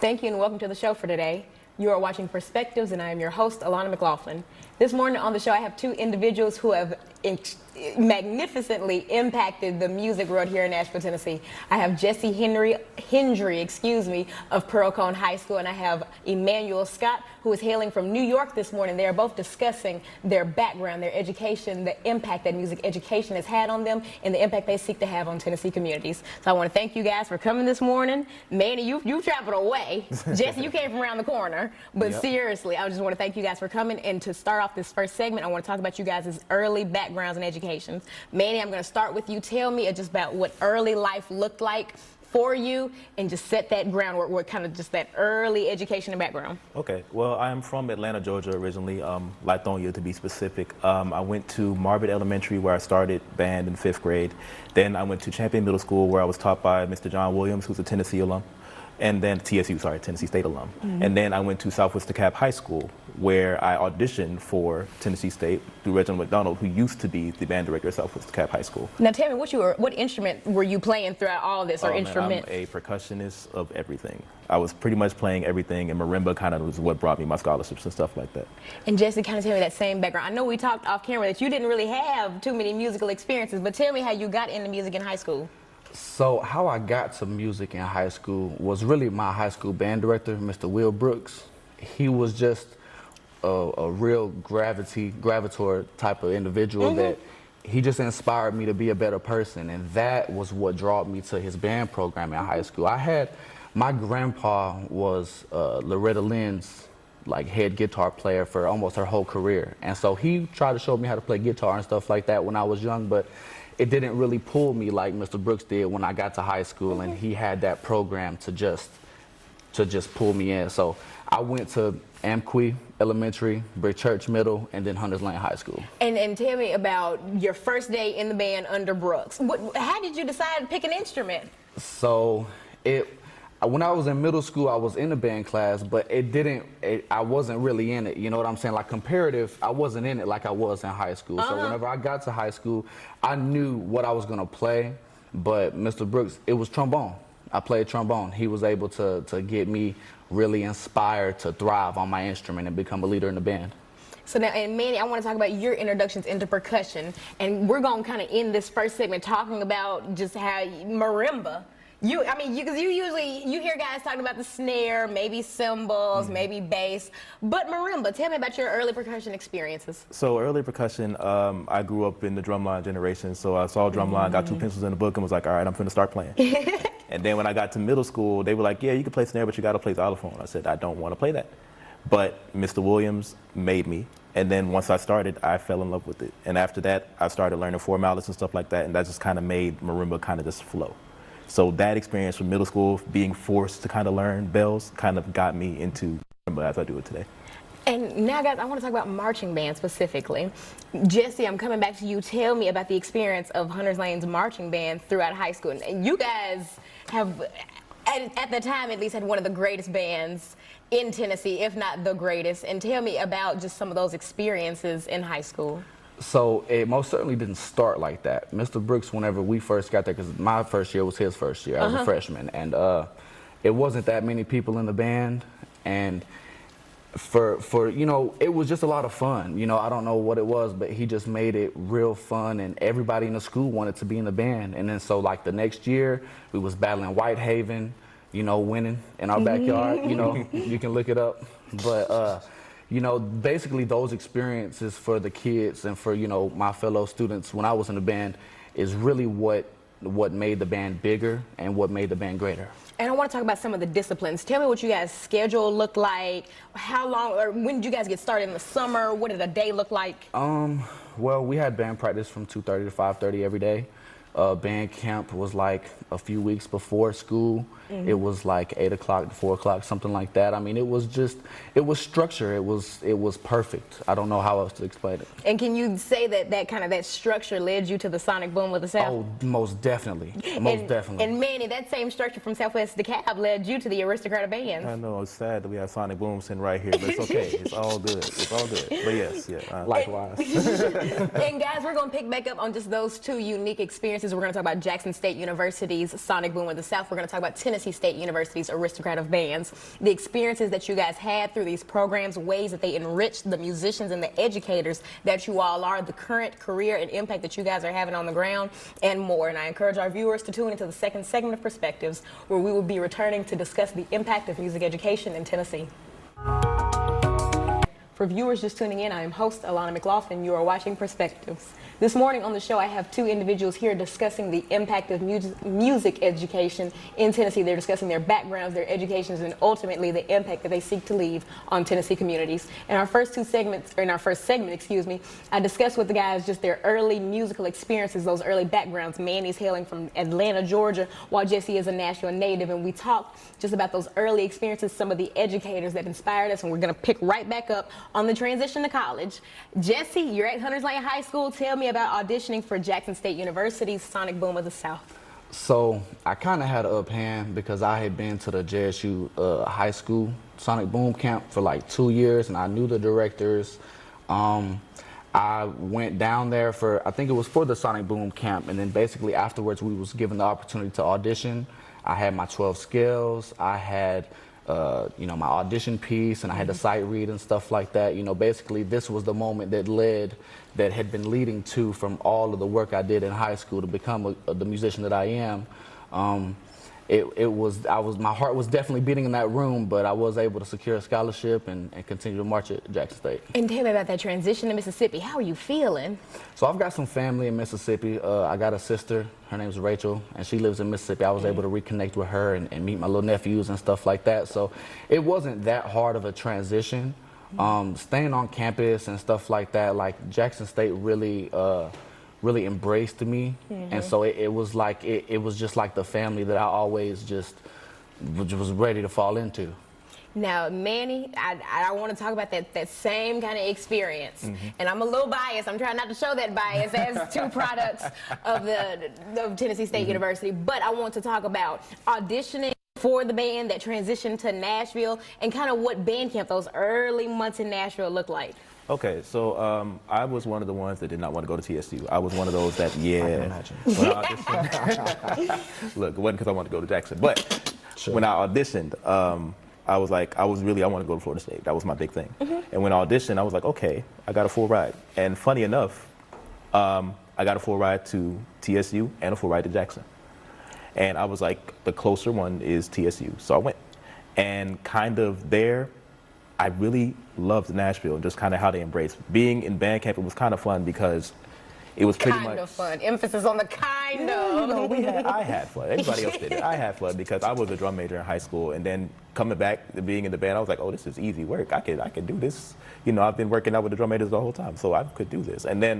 Thank you and welcome to the show for today. You are watching Perspectives and I am your host, Alana McLaughlin. This morning on the show I have two individuals who have magnificently impacted the music world here in Nashville, Tennessee. I have Hendry, of Pearl Cone High School, and I have Emmanuel Scott, who is hailing from New York this morning. They are both discussing their background, their education, the impact that music education has had on them, and the impact they seek to have on Tennessee communities. So I want to thank you guys for coming this morning. Manny, you traveled away. Jesse, you came from around the corner. But seriously, I just want to thank you guys for coming. And to start off this first segment, I want to talk about you guys' early backgrounds and educations. Manny, I'm going to start with you. Tell me just about what early life looked like for you and just set that groundwork with kind of just that early education and background. Okay, well, I am from Atlanta, Georgia originally, Lithonia to be specific. I went to Marvin Elementary where I started band in 5th grade. Then I went to Champion Middle School where I was taught by Mr. John Williams, who's a Tennessee alum. And then Tennessee State alum. And then I went to Southwest DeKalb High School where I auditioned for Tennessee State through Reginald McDonald, who used to be the band director at Southwest DeKalb High School. Now tell me, what instrument were you playing throughout all of this, or instrument? I'm a percussionist of everything. I was pretty much playing everything, and marimba kind of was what brought me my scholarships and stuff like that. And Jesse, kind of tell me that same background. I know we talked off camera that you didn't really have too many musical experiences, but tell me how you got into music in high school. So how I got to music in high school was really my high school band director, Mr. Will Brooks. He was just a real gravitor type of individual that he just inspired me to be a better person, and that was what drew me to his band program in high school. My grandpa was Loretta Lynn's head guitar player for almost her whole career, and so he tried to show me how to play guitar and stuff like that when I was young, but it didn't really pull me like Mr. Brooks did when I got to high school, and he had that program to just pull me in. So I went to Amqui Elementary, Brick Church Middle, and then Hunters Lane High School. And tell me about your first day in the band under Brooks. How did you decide to pick an instrument? So when I was in middle school, I was in the band class, but I wasn't really in it. You know what I'm saying? Like comparative, I wasn't in it like I was in high school. So whenever I got to high school, I knew what I was gonna play, but Mr. Brooks, it was trombone. I played trombone. He was able to get me really inspired to thrive on my instrument and become a leader in the band. So now, and Manny, I want to talk about your introductions into percussion, and we're gonna kind of end this first segment talking about just how marimba. Because you usually hear guys talking about the snare, maybe cymbals, maybe bass, but marimba. Tell me about your early percussion experiences. So early percussion, I grew up in the drumline generation, so I saw drumline, got 2 pencils in the book, and was like, all right, I'm finna start playing. And then when I got to middle school, they were like, yeah, you can play snare, but you gotta play xylophone. I said, I don't wanna play that. But Mr. Williams made me, and then once I started, I fell in love with it. And after that, I started learning four mallets and stuff like that, and that just kind of made marimba kind of just flow. So that experience from middle school, being forced to kind of learn bells, kind of got me into marimba as I do it today. And now, guys, I want to talk about marching band specifically. Jesse, I'm coming back to you. Tell me about the experience of Hunters Lane's marching band throughout high school. And you guys have, at the time at least, had one of the greatest bands in Tennessee, if not the greatest. And tell me about just some of those experiences in high school. So it most certainly didn't start like that. Mr. Brooks, whenever we first got there, because my first year was his first year, I was a freshman, and it wasn't that many people in the band, and for it was just a lot of fun. I don't know what it was, but he just made it real fun, and everybody in the school wanted to be in the band. And then so the next year, we was battling Whitehaven, winning in our backyard. You can look it up, but. Basically those experiences for the kids and for, my fellow students when I was in the band is really what made the band bigger and what made the band greater. And I want to talk about some of the disciplines. Tell me what you guys' schedule looked like. How long, or when did you guys get started in the summer? What did a day look like? Well, we had band practice from 2:30 to 5:30 every day. Band camp was like a few weeks before school. It was like 8 o'clock to 4 o'clock, something like that. I mean, it was structure. It was perfect. I don't know how else to explain it. And can you say that structure led you to the Sonic Boom of the South? Oh, most definitely. Definitely. And Manny, that same structure from Southwest DeKalb led you to the Aristocrat Bands. I know, it's sad that we have Sonic Boom sitting right here, but it's okay. It's all good. It's all good. But yes, yeah. Likewise. And guys, we're going to pick back up on just those two unique experiences experiences. We're going to talk about Jackson State University's Sonic Boom of the South. We're going to talk about Tennessee State University's Aristocrat of Bands. The experiences that you guys had through these programs, ways that they enriched the musicians and the educators that you all are, the current career and impact that you guys are having on the ground, and more. And I encourage our viewers to tune into the second segment of Perspectives, where we will be returning to discuss the impact of music education in Tennessee. For viewers just tuning in, I am host Alana McLaughlin. You are watching Perspectives. This morning on the show, I have two individuals here discussing the impact of music education in Tennessee. They're discussing their backgrounds, their educations, and ultimately the impact that they seek to leave on Tennessee communities. In our first segment, I discussed with the guys just their early musical experiences, those early backgrounds. Manny's hailing from Atlanta, Georgia, while Jesse is a Nashville native. And we talked just about those early experiences, some of the educators that inspired us, and we're going to pick right back up on the transition to college. Jesse, you're at Hunters Lane High School. Tell me about auditioning for Jackson State University's Sonic Boom of the South. So I kind of had an up hand because I had been to the JSU high school Sonic Boom camp for like 2 years, and I knew the directors. I went down there for, I think it was for the Sonic Boom camp, and then basically afterwards we was given the opportunity to audition. I had my 12 skills. I had my audition piece, and I had the sight read and stuff like that. Basically this was the moment that had been leading to from all of the work I did in high school to become the musician that I am. My heart was definitely beating in that room, but I was able to secure a scholarship and continue to march at Jackson State. And tell me about that transition to Mississippi. How are you feeling? So I've got some family in Mississippi. I got a sister, her name's Rachel, and she lives in Mississippi. I was able to reconnect with her and meet my little nephews and stuff like that. So it wasn't that hard of a transition. Staying on campus and stuff like that, like Jackson State really embraced me, and so it was like it was just like the family that I always just was ready to fall into. Now, Manny, I want to talk about that same kind of experience, and I'm a little biased. I'm trying not to show that bias as two products of Tennessee State University, but I want to talk about auditioning for the band that transitioned to Nashville and kind of what band camp, those early months in Nashville, looked like. Okay, so I was one of the ones that did not want to go to TSU. I was one of those that, I can imagine. When I auditioned, look, it wasn't because I wanted to go to Jackson, but when I auditioned, I was like, I want to go to Florida State. That was my big thing. And when I auditioned, I was like, okay, I got a full ride. And funny enough, I got a full ride to TSU and a full ride to Jackson. And I was like, the closer one is TSU. So I went. And kind of there, I really loved Nashville and just kind of how they embraced. Being in band camp, it was kind of fun because it was pretty much... Kind of fun. Emphasis on the kind of. I had fun. Everybody else did it. I had fun because I was a drum major in high school, and then coming back to being in the band, I was like, oh, this is easy work. I could do this. I've been working out with the drum majors the whole time, so I could do this. And then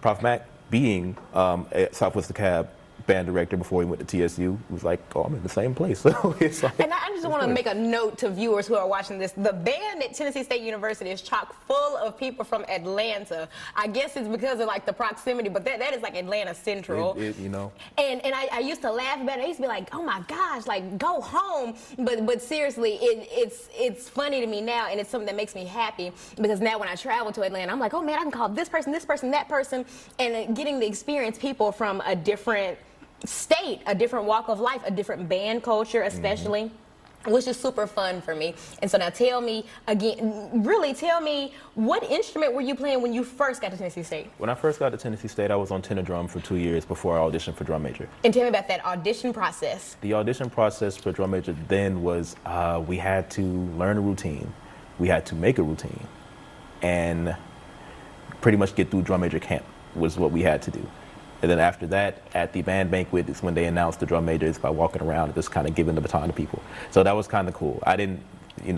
Prof. Mac, being at Southwest DeKalb band director before he went to TSU, was like, oh, I'm in the same place. So it's like, and I just want to make a note to viewers who are watching this. The band at Tennessee State University is chock full of people from Atlanta. I guess it's because of like the proximity, but that is like Atlanta Central. And I used to laugh about it. I used to be like, oh my gosh, like go home. But seriously, it's funny to me now, and it's something that makes me happy because now when I travel to Atlanta, I'm like, oh man, I can call this person, that person, and getting to experience people from a different state, a different walk of life, a different band culture especially, which is super fun for me. And so now tell me what instrument were you playing when you first got to Tennessee State? When I first got to Tennessee State, I was on tenor drum for 2 years before I auditioned for drum major. And tell me about that audition process. The audition process for drum major then was we had to learn a routine, we had to make a routine, and pretty much get through drum major camp was what we had to do. And then after that, at the band banquet is when they announced the drum majors by walking around and just kind of giving the baton to people. So that was kind of cool. I didn't, I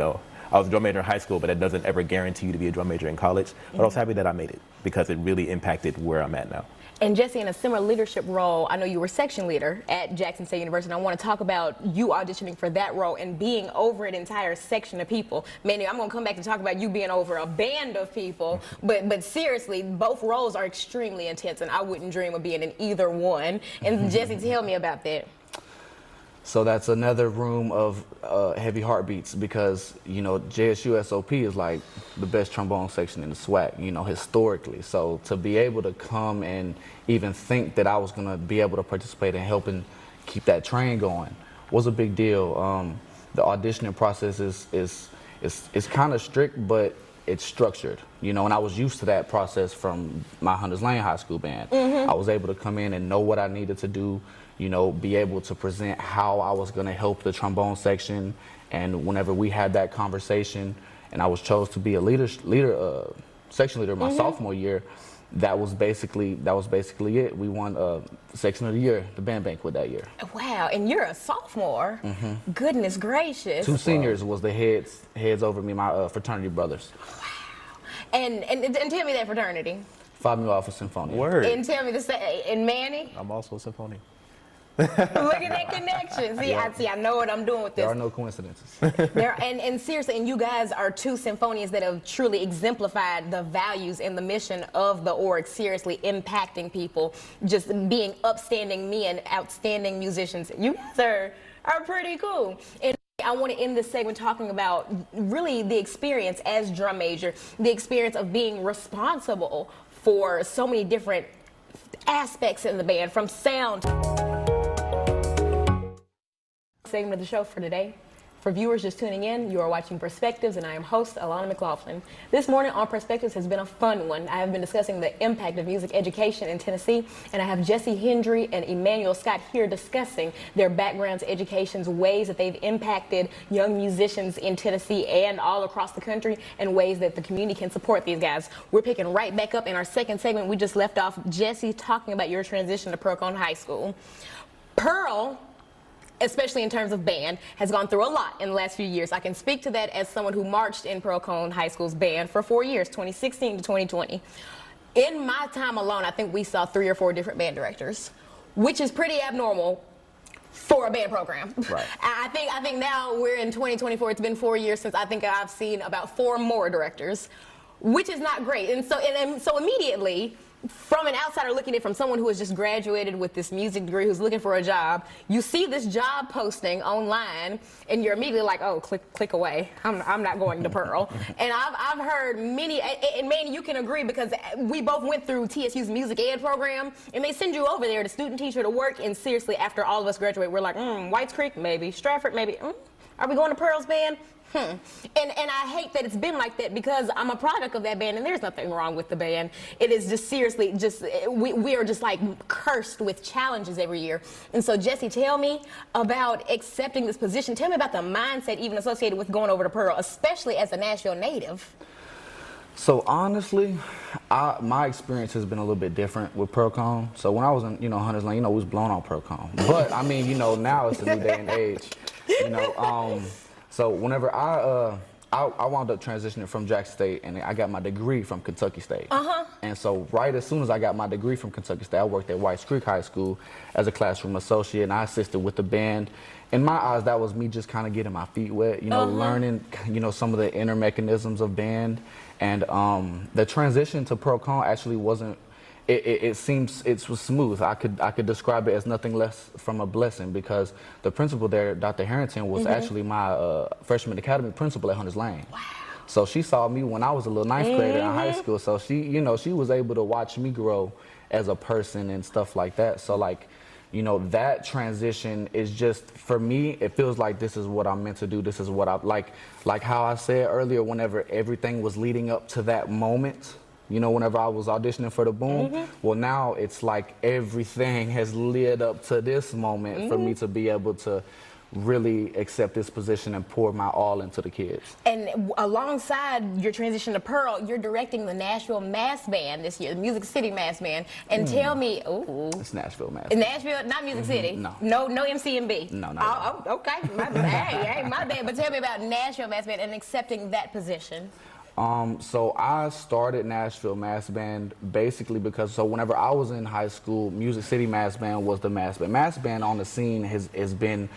was a drum major in high school, but that doesn't ever guarantee you to be a drum major in college. But I was happy that I made it because it really impacted where I'm at now. And Jesse, in a similar leadership role, I know you were section leader at Jackson State University, and I want to talk about you auditioning for that role and being over an entire section of people. Manny, I'm going to come back and talk about you being over a band of people, but seriously, both roles are extremely intense, and I wouldn't dream of being in either one. And Jesse, tell me about that. So that's another room of heavy heartbeats because, you know, JSU SOP is like the best trombone section in the SWAC, you know, historically. So to be able to come and even think that I was going to be able to participate in helping keep that train going was a big deal. The auditioning process is kind of strict, but it's structured, you know, and I was used to that process from my Hunters Lane High School band. I was able to come in and know what I needed to do, you know, be able to present how I was going to help the trombone section. And whenever we had that conversation and I was chose to be a section leader my sophomore year, that was basically it. We won section of the year, the band banquet that year. Wow, and you're a sophomore. Goodness gracious. Two seniors was the heads over me, my fraternity brothers. And tell me that fraternity. Phi Mu Alpha Symphonia. Word. And tell me and Manny. I'm also a symphony. Look at that connection. See, I know what I'm doing with this. There are no coincidences. And seriously, and you guys are two symphonians that have truly exemplified the values and the mission of the org, seriously impacting people, just being upstanding men, outstanding musicians. You guys are pretty cool. And I want to end this segment talking about really the experience as drum major, the experience of being responsible for so many different aspects in the band, from sound. Segment of the show for today. For viewers just tuning in, you are watching Perspectives, and I am host Alana McLaughlin. This morning on Perspectives has been a fun one. I have been discussing the impact of music education in Tennessee, and I have Jesse Hendry and Emmanuel Scott here discussing their backgrounds, educations, ways that they've impacted young musicians in Tennessee and all across the country, and ways that the community can support these guys. We're picking right back up in our second segment. We just left off Jesse talking about your transition to Pearl Cohn High School. Pearl, especially in terms of band, has gone through a lot in the last few years. I can speak to that as someone who marched in Pearl Cohn High School's band for 4 years, 2016 to 2020. In my time alone, I think we saw 3 or 4 different band directors, which is pretty abnormal for a band program. Right. I think now we're in 2024. It's been 4 years since I think I've seen about 4 more directors, which is not great. And so immediately, from an outsider looking at it, from someone who has just graduated with this music degree, who's looking for a job, you see this job posting online, and you're immediately like, oh, click away. I'm not going to Pearl. And I've heard many, and Manny, you can agree, because we both went through TSU's music ed program, and they send you over there, the student teacher, to work, and seriously, after all of us graduate, we're like, Whites Creek, maybe, Stratford, maybe, are we going to Pearl's band? And I hate that it's been like that, because I'm a product of that band, and there's nothing wrong with the band. It is just seriously, we are just like cursed with challenges every year. And so Jesse, tell me about accepting this position. Tell me about the mindset even associated with going over to Pearl, especially as a Nashville native. So honestly, my experience has been a little bit different with Pearl Cohn. So when I was in, Hunters Lane, we was blown on Pearl Cohn. But I mean, now it's a new day and age. So whenever I wound up transitioning from Jackson State, and I got my degree from Kentucky State. And so right as soon as I got my degree from Kentucky State, I worked at Whites Creek High School as a classroom associate, and I assisted with the band. In my eyes, that was me just kind of getting my feet wet, learning, some of the inner mechanisms of band. And the transition to Pearl Cohn actually wasn't. It was smooth. I could describe it as nothing less from a blessing, because the principal there, Dr. Harrington, was actually my freshman academy principal at Hunters Lane. Wow. So she saw me when I was a little ninth grader in high school. So she was able to watch me grow as a person and stuff like that. So that transition is just, for me, it feels like this is what I'm meant to do. This is what I like how I said earlier, whenever everything was leading up to that moment. Whenever I was auditioning for the Boom, well, now it's like everything has led up to this moment for me to be able to really accept this position and pour my all into the kids. And alongside your transition to Pearl, you're directing the Nashville Mass Band this year, the Music City Mass Band. And tell me, it's Nashville Mass. Nashville, not Music City. No MCMB. No. Oh, okay. My bad. My bad. But tell me about Nashville Mass Band and accepting that position. So I started Nashville Mass Band basically because whenever I was in high school, Music City Mass Band was the mass band. Mass band on the scene has been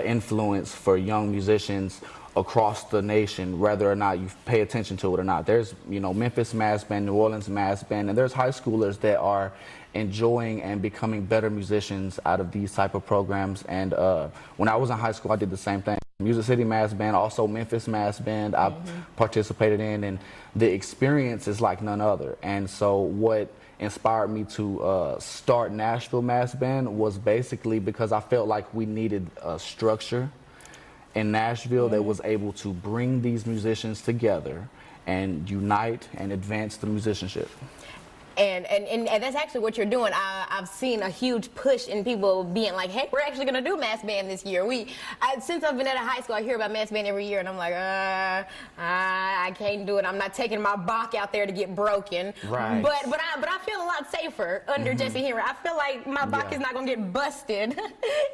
influence for young musicians across the nation, whether or not you pay attention to it or not. There's, Memphis Mass Band, New Orleans Mass Band, and there's high schoolers that are enjoying and becoming better musicians out of these type of programs. And when I was in high school, I did the same thing. Music City Mass Band, also Memphis Mass Band, I participated in, and the experience is like none other. And so what inspired me to start Nashville Mass Band was basically because I felt like we needed a structure in Nashville that was able to bring these musicians together and unite and advance the musicianship. And that's actually what you're doing. I've seen a huge push in people being like, hey, we're actually going to do mass band this year. Since I've been at a high school, I hear about mass band every year, and I'm like, I can't do it. I'm not taking my Bach out there to get broken. Right. But I feel a lot safer under Jesse Henry. I feel like my Bach is not going to get busted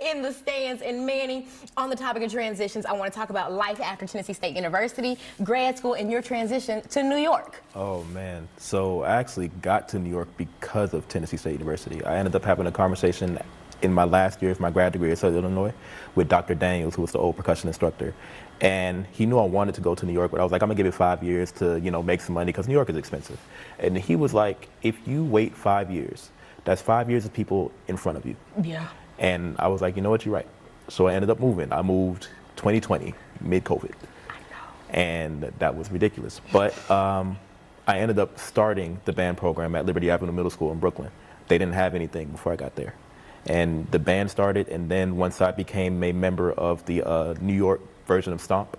in the stands. And Manny, on the topic of transitions, I want to talk about life after Tennessee State University, grad school, and your transition to New York. Oh man, so I actually got to New York because of Tennessee State University. I ended up having a conversation in my last year of my grad degree at Southern Illinois with Dr. Daniels, who was the old percussion instructor. And he knew I wanted to go to New York, but I was like, I'm gonna give it 5 years to, make some money because New York is expensive. And he was like, if you wait 5 years, that's 5 years of people in front of you. Yeah. And I was like, you know what, you're right. So I ended up moving. I moved 2020, mid-COVID. I know. And that was ridiculous. But I ended up starting the band program at Liberty Avenue Middle School in Brooklyn. They didn't have anything before I got there. And the band started, and then once I became a member of the New York version of Stomp,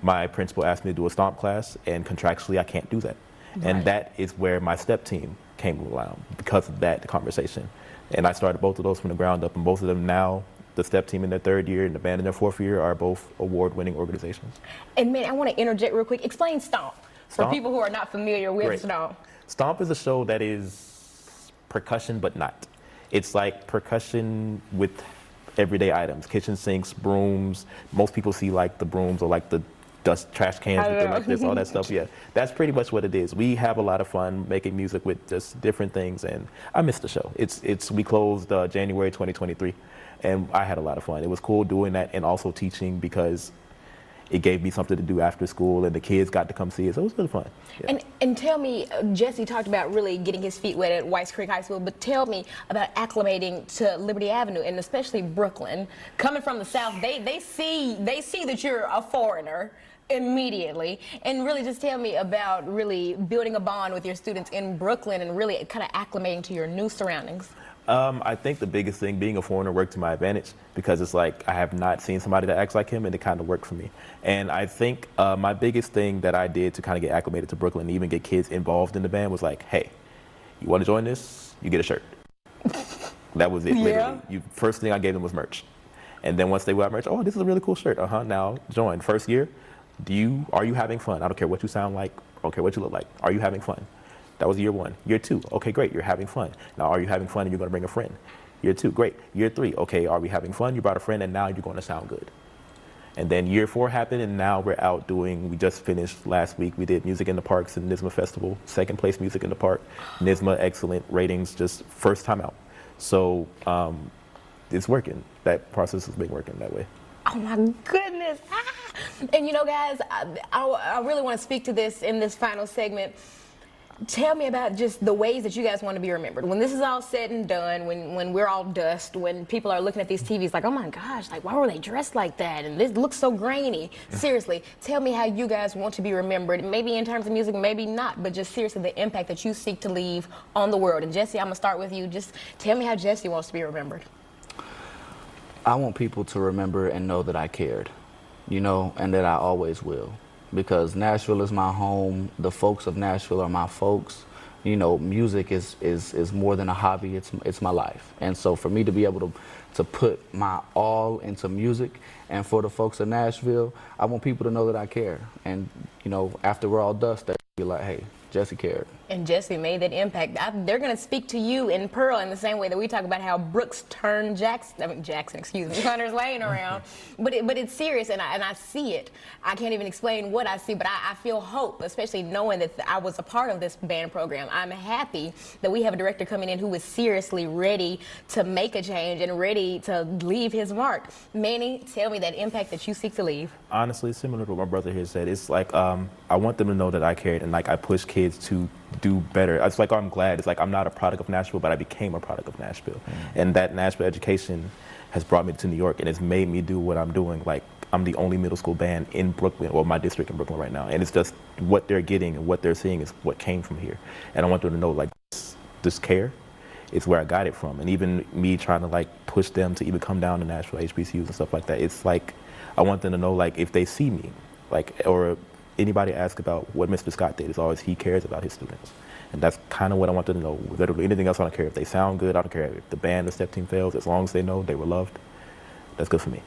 my principal asked me to do a Stomp class, and contractually I can't do that. Right. And that is where my step team came around because of that conversation. And I started both of those from the ground up, and both of them now, the step team in their third year and the band in their fourth year, are both award-winning organizations. And man, I want to interject real quick. Explain Stomp. For Stomp? people who are not familiar with Great. Stomp. Stomp is a show that is percussion, but not. It's like percussion with everyday items, kitchen sinks, brooms. Most people see like the brooms or like the dust trash cans with them like this, all that stuff. Yeah, that's pretty much what it is. We have a lot of fun making music with just different things, and I miss the show. We closed January 2023, and I had a lot of fun. It was cool doing that and also teaching because it gave me something to do after school, and the kids got to come see it, so it was really fun. Yeah. And tell me, Jesse talked about really getting his feet wet at Whites Creek High School, but tell me about acclimating to Liberty Avenue, and especially Brooklyn. Coming from the South, they see that you're a foreigner immediately, and really just tell me about really building a bond with your students in Brooklyn and really kind of acclimating to your new surroundings. I think the biggest thing, being a foreigner, worked to my advantage because it's like I have not seen somebody that acts like him, and it kind of worked for me. And I think my biggest thing that I did to kind of get acclimated to Brooklyn and even get kids involved in the band was like, hey, you want to join this? You get a shirt. That was it, literally. First thing I gave them was merch. And then once they got merch, oh, this is a really cool shirt. Now join. First year, are you having fun? I don't care what you sound like. I don't care what you look like. Are you having fun? That was year 1. Year 2, okay, great, you're having fun. Now, are you having fun and you're gonna bring a friend? Year 2, great. Year 3, okay, are we having fun? You brought a friend and now you're gonna sound good. And then year 4 happened, and now we're out we just finished last week, we did Music in the Parks and NYSSMA Festival, 2nd place Music in the Park. NYSSMA, excellent ratings, just first time out. So it's working. That process has been working that way. Oh my goodness. And guys, I really want to speak to this in this final segment. Tell me about just the ways that you guys want to be remembered. When this is all said and done, when we're all dust, when people are looking at these TVs like, oh my gosh, like why were they dressed like that? And this looks so grainy. Seriously, tell me how you guys want to be remembered. Maybe in terms of music, maybe not, but just seriously the impact that you seek to leave on the world. And Jesse, I'm going to start with you. Just tell me how Jesse wants to be remembered. I want people to remember and know that I cared, and that I always will. Because Nashville is my home, the folks of Nashville are my folks. Music is more than a hobby, it's my life. And so for me to be able to put my all into music, and for the folks of Nashville, I want people to know that I care. And after we're all dust, they'll be like, hey, Jesse cared. And Jesse made that impact. They're going to speak to you in Pearl in the same way that we talk about how Brooks turned Hunter's Lane around. But it's serious, and I see it. I can't even explain what I see, but I feel hope, especially knowing that I was a part of this band program. I'm happy that we have a director coming in who is seriously ready to make a change and ready to leave his mark. Manny, tell me that impact that you seek to leave. Honestly, similar to what my brother here said, it's like I want them to know that I cared, and like I push kids to do better. It's like I'm glad. It's like I'm not a product of Nashville, but I became a product of Nashville. And that Nashville education has brought me to New York, and it's made me do what I'm doing. Like, I'm the only middle school band in Brooklyn, or my district in Brooklyn right now. And it's just what they're getting and what they're seeing is what came from here. And I want them to know, like, this care is where I got it from. And even me trying to, like, push them to even come down to Nashville HBCUs and stuff like that, it's like, I want them to know, like, if they see me, like, or anybody ask about what Mr. Scott did, it's always he cares about his students. And that's kind of what I want them to know. Literally anything else I don't care. If they sound good, I don't care. If the band, the step team fails, as long as they know they were loved, that's good for me.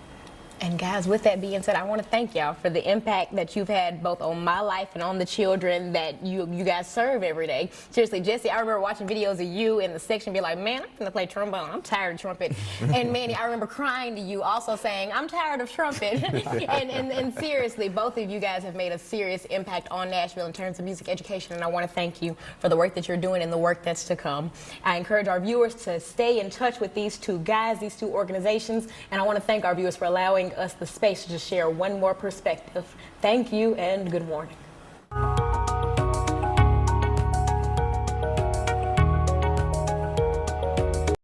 And guys, with that being said, I want to thank y'all for the impact that you've had both on my life and on the children that you guys serve every day. Seriously, Jesse, I remember watching videos of you in the section be like, man, I'm going to play trombone. I'm tired of trumpet. And Manny, I remember crying to you also saying, I'm tired of trumpet. and seriously, both of you guys have made a serious impact on Nashville in terms of music education, and I want to thank you for the work that you're doing and the work that's to come. I encourage our viewers to stay in touch with these two guys, these two organizations, and I want to thank our viewers for allowing us the space to just share one more perspective. Thank you and good morning.